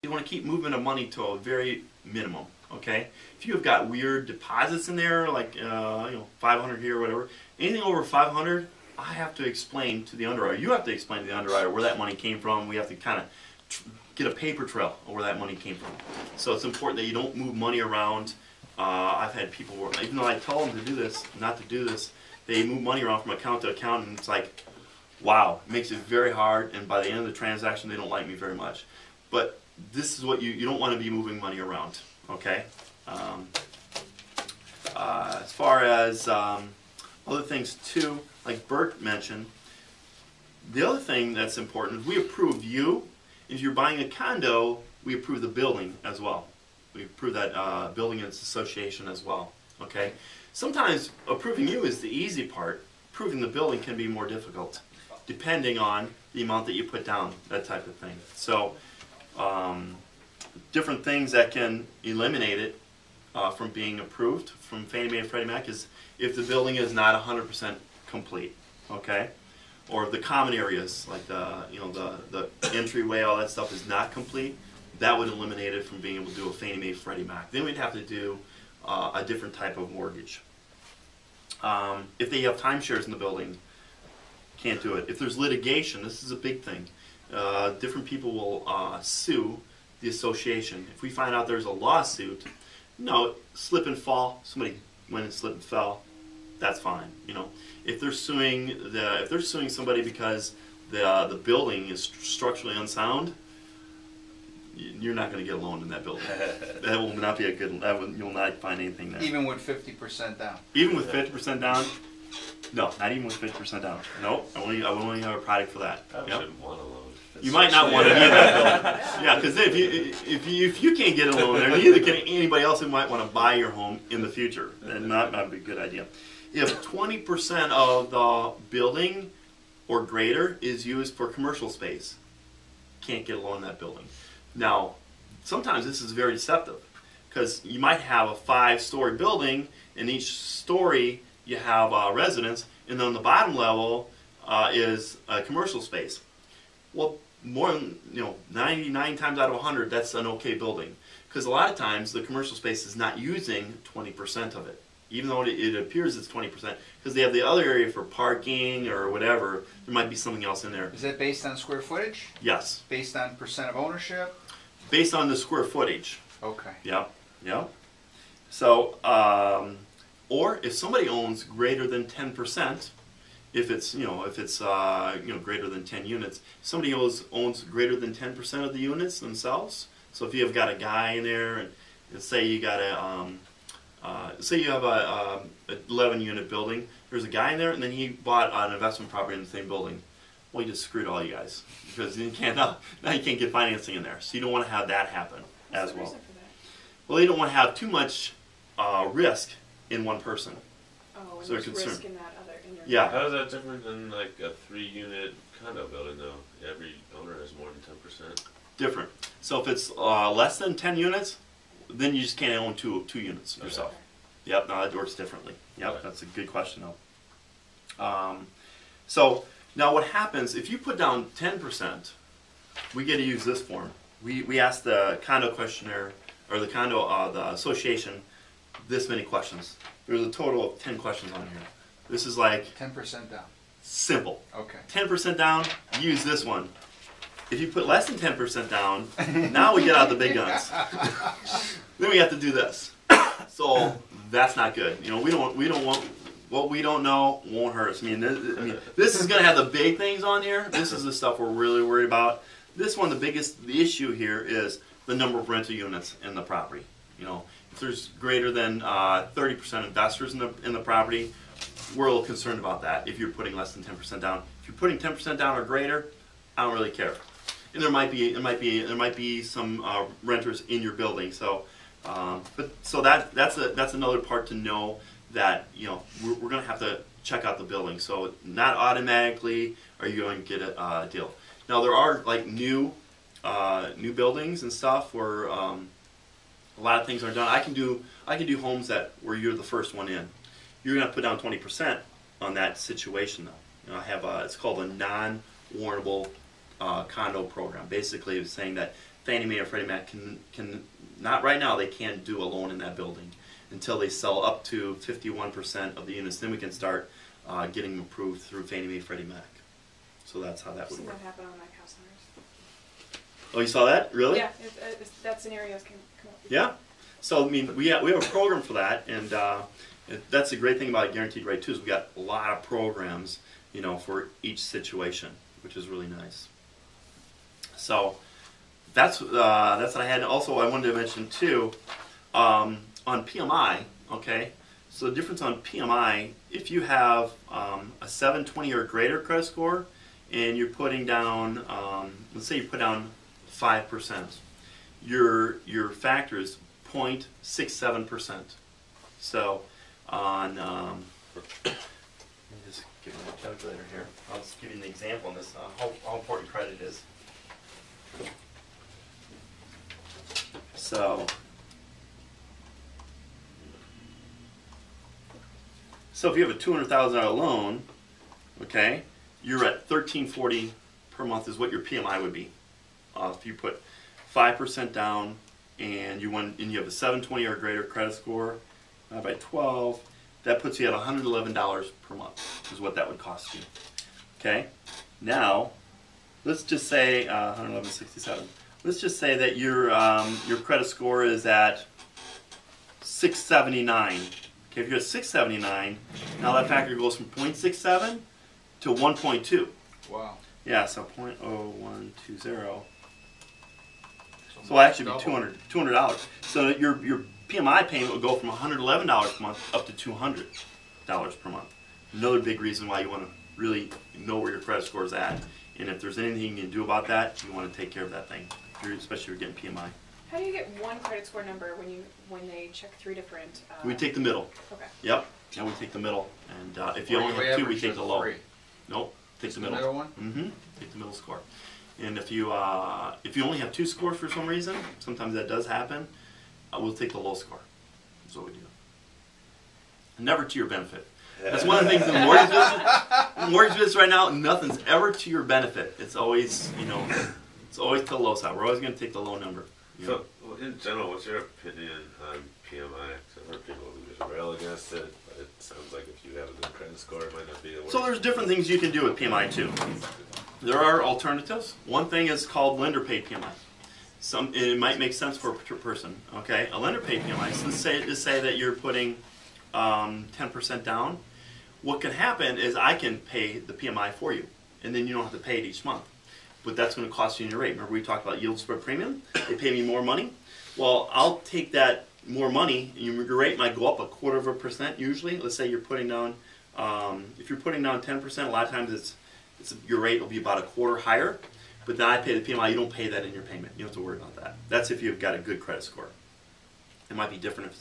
You want to keep movement of money to a very minimum. Okay, if you have got weird deposits in there, like 500 here or whatever, anything over 500, I have to explain to the underwriter. You have to explain to the underwriter where that money came from. We have to kind of get a paper trail of where that money came from. So it's important that you don't move money around. I've had people where, even though I tell them to do this, not to do this, they move money around from account to account, and it's like, wow, it makes it very hard. And by the end of the transaction, they don't like me very much. But this is what you don't want to be moving money around. Okay. As far as other things too, like Bert mentioned, the other thing that's important is we approve you. If you're buying a condo, we approve the building as well. We approve that building and its association as well. Okay. Sometimes approving you is the easy part. Approving the building can be more difficult, depending on the amount that you put down, that type of thing. So, different things that can eliminate it from being approved from Fannie Mae and Freddie Mac is if the building is not 100% complete, okay, or the common areas like the entryway, all that stuff is not complete. That would eliminate it from being able to do a Fannie Mae Freddie Mac. Then we'd have to do a different type of mortgage. If they have timeshares in the building, can't do it. If there's litigation, this is a big thing. Different people will sue the association. If we find out there's a lawsuit, slip and fall, somebody went and slipped and fell, that's fine. If they're suing somebody because the building is structurally unsound, you're not going to get a loan in that building. That will not be a good. You'll not find anything there. Even with 50% down. Even with 50% down. No, not even with 50% down. No, I would only have a product for that. I shouldn't want a loan. You might not want to be in that building. Yeah, because if you can't get a loan there, neither can anybody else who might want to buy your home in the future. That might not be a good idea. If 20% of the building or greater is used for commercial space, can't get a loan in that building. Now, sometimes this is very deceptive because you might have a 5-story building, and each story you have residents, and then on the bottom level is a commercial space. Well, more than 99 times out of 100, that's an okay building, because a lot of times the commercial space is not using 20% of it, even though it appears it's 20%, because they have the other area for parking or whatever. There might be something else in there. Is that based on square footage? Yes. Based on percent of ownership? Based on the square footage. Okay. Yep. Yep. So, or if somebody owns greater than 10%, if it's greater than 10 units, somebody owns greater than 10% of the units themselves. So if you have got a guy in there, and say you got say you have a 11-unit building, there's a guy in there, and then he bought an investment property in the same building. Well, you just screwed all you guys, because now you can't get financing in there. So you don't want to have that happen as well. Well, you don't want to have too much risk in one person. Oh, and so there's risk in that other. Yeah. How is that different than like a 3-unit condo building though? Every owner has more than 10%. Different. So if it's less than 10 units, then you just can't own two units yourself. Okay. Yep. No, that works differently. Yep. Okay. That's a good question though. So now what happens if you put down 10%? We get to use this form. We ask the condo questionnaire or the condo the association this many questions. There's a total of 10 questions on here. This is like 10% down. Simple. Okay. 10% down, use this one. If you put less than 10% down, now we get out the big guns. Then we have to do this. So that's not good. We don't want what we don't know won't hurt us. This is going to have the big things on here. This is the stuff we're really worried about. This one, the issue here is the number of rental units in the property. If there's greater than 30% investors in the property, we're a little concerned about that. If you're putting less than 10% down, if you're putting 10% down or greater, I don't really care. And there might be some renters in your building. So, that's another part to know that we're going to have to check out the building. So not automatically are you going to get a deal. Now there are like new buildings and stuff where a lot of things are done. I can do homes where you're the first one in. You're going to put down 20% on that situation though. I have it's called a non-warrantable condo program. Basically, it's saying that Fannie Mae or Freddie Mac can not right now. They can't do a loan in that building until they sell up to 51% of the units. Then we can start getting them approved through Fannie Mae, Freddie Mac. So that's how that I've would seen work. that happen on like house owners. Oh, you saw that? Really? Yeah, that scenarios can come up. Yeah. So I mean, we have a program for that, and that's the great thing about Guaranteed Rate too. Is we got a lot of programs, you know, for each situation, which is really nice. So that's what I had. Also, I wanted to mention too, on PMI. Okay. So the difference on PMI, if you have a 720 or greater credit score, and you're putting down, let's say you put down 5%, your factor is 0.67%. So on, let me just give you my calculator here. I'll just give you an example on this, how important credit is. So if you have a $200,000 loan, okay, you're at $1,340 per month is what your PMI would be. If you put 5% down and you have a 720 or greater credit score by 12, that puts you at $111 per month is what that would cost you. Okay, now let's just say 111.67. Let's just say that your credit score is at 679. Okay, if you're at 679, now that factor goes from 0.67 to 1.2. Wow. Yeah, so 0.0120. So it'll actually be Double. $200. So your PMI payment would go from $111 per month up to $200 per month. Another big reason why you want to really know where your credit score is at, and if there's anything you can do about that, you want to take care of that thing, especially if you're getting PMI. How do you get one credit score number when they check 3 different? We take the middle. Okay. Yep. Yeah, we take the middle, and if you Or only you have 2, we average take of the low. 3. Nope. Take the The middle. middle one? Mm-hmm. Take the middle score. And if you only have 2 scores for some reason, sometimes that does happen. We'll take the low score. That's what we do. Never to your benefit. That's one of the things in the mortgage business. In the mortgage business right now, nothing's ever to your benefit. It's always, it's always to the low side. We're always going to take the low number. You know? So, well, in general, what's your opinion on PMI? I've heard people who just rail against it, but it sounds like if you have a good credit score, it might not be the worst. So there's different things you can do with PMI too. There are alternatives. One thing is called lender paid PMI. It might make sense for a person. Okay, a lender paid PMI. So let's say that you're putting 10% down. What can happen is I can pay the PMI for you, and then you don't have to pay it each month. But that's going to cost you in your rate. Remember we talked about yield spread premium? They pay me more money. Well, I'll take that more money, and your rate might go up 0.25% usually. Let's say you're putting down, if you're putting down 10%, a lot of times your rate will be about 1/4 higher. But then I pay the PMI. You don't pay that in your payment. You don't have to worry about that. That's if you've got a good credit score. It might be different if it's